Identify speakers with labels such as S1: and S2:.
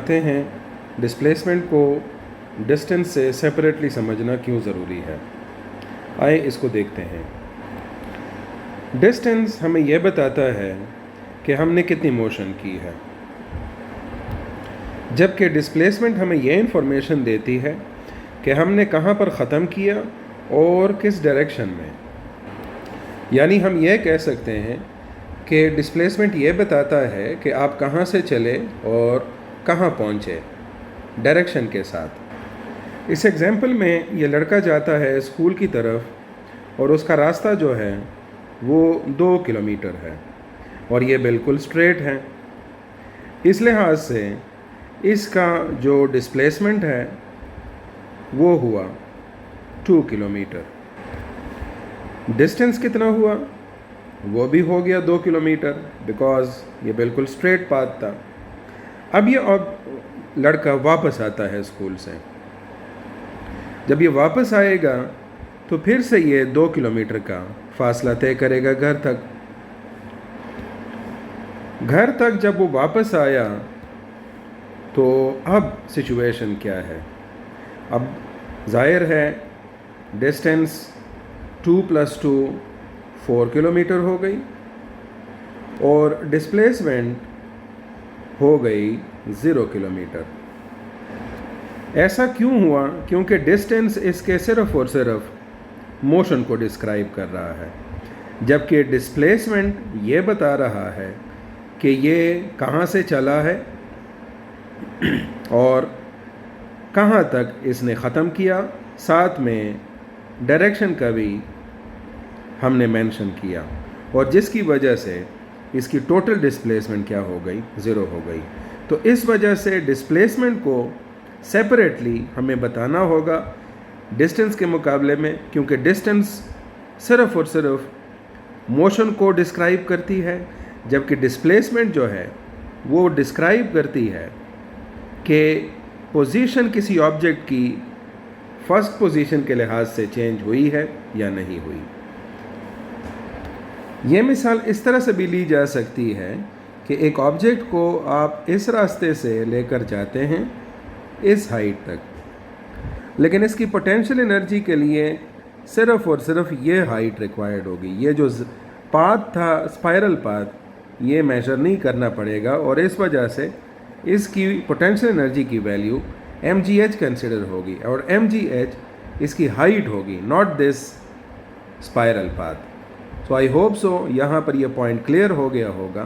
S1: जानते हैं डिस्प्लेसमेंट को डिस्टेंस से सेपरेटली समझना क्यों ज़रूरी है। आइए इसको देखते हैं। डिस्टेंस हमें यह बताता है कि हमने कितनी मोशन की है, जबकि डिस्प्लेसमेंट हमें यह इंफॉर्मेशन देती है कि हमने कहाँ पर ख़त्म किया और किस डायरेक्शन में। यानी हम यह कह सकते हैं कि डिस्प्लेसमेंट ये बताता है कि आप कहाँ से चले और कहाँ पहुँचे डायरेक्शन के साथ। इस एग्जाम्पल में ये लड़का जाता है स्कूल की तरफ और उसका रास्ता जो है वो 2 किलोमीटर है और ये बिल्कुल स्ट्रेट है। इस लिहाज से इसका जो डिस्प्लेसमेंट है वो हुआ 2 किलोमीटर। डिस्टेंस कितना हुआ वो भी हो गया 2 किलोमीटर, बिकॉज़ ये बिल्कुल स्ट्रेट पाथ था। अब लड़का वापस आता है स्कूल से। जब ये वापस आएगा तो फिर से ये 2 किलोमीटर का फासला तय करेगा घर तक। घर तक जब वो वापस आया तो अब सिचुएशन क्या है? अब ज़ाहिर है डिस्टेंस 2 + 2 4 किलोमीटर हो गई और डिस्प्लेसमेंट हो गई 0 किलोमीटर। ऐसा क्यों हुआ? क्योंकि डिस्टेंस इसके सिर्फ़ और सिर्फ मोशन को डिस्क्राइब कर रहा है, जबकि डिस्प्लेसमेंट ये बता रहा है कि ये कहाँ से चला है और कहाँ तक इसने ख़त्म किया। साथ में डायरेक्शन का भी हमने मेंशन किया और जिसकी वजह से इसकी टोटल डिस्प्लेसमेंट क्या हो गई? 0 हो गई। तो इस वजह से डिस्प्लेसमेंट को सेपरेटली हमें बताना होगा डिस्टेंस के मुकाबले में, क्योंकि डिस्टेंस सिर्फ़ और सिर्फ मोशन को डिस्क्राइब करती है, जबकि डिस्प्लेसमेंट जो है वो डिस्क्राइब करती है कि पोजीशन किसी ऑब्जेक्ट की फर्स्ट पोजीशन के लिहाज से चेंज हुई है या नहीं हुई। ये मिसाल इस तरह से भी ली जा सकती है कि एक ऑब्जेक्ट को आप इस रास्ते से लेकर जाते हैं इस हाइट तक, लेकिन इसकी पोटेंशियल एनर्जी के लिए सिर्फ़ और सिर्फ ये हाइट रिक्वायर्ड होगी। ये जो पाथ था, स्पाइरल पाथ, ये मेजर नहीं करना पड़ेगा और इस वजह से इसकी पोटेंशियल एनर्जी की वैल्यू mgh कंसिडर होगी और mgh इसकी हाइट होगी, not this spiral path. So I hope so यहाँ पर यह पॉइंट क्लियर हो गया होगा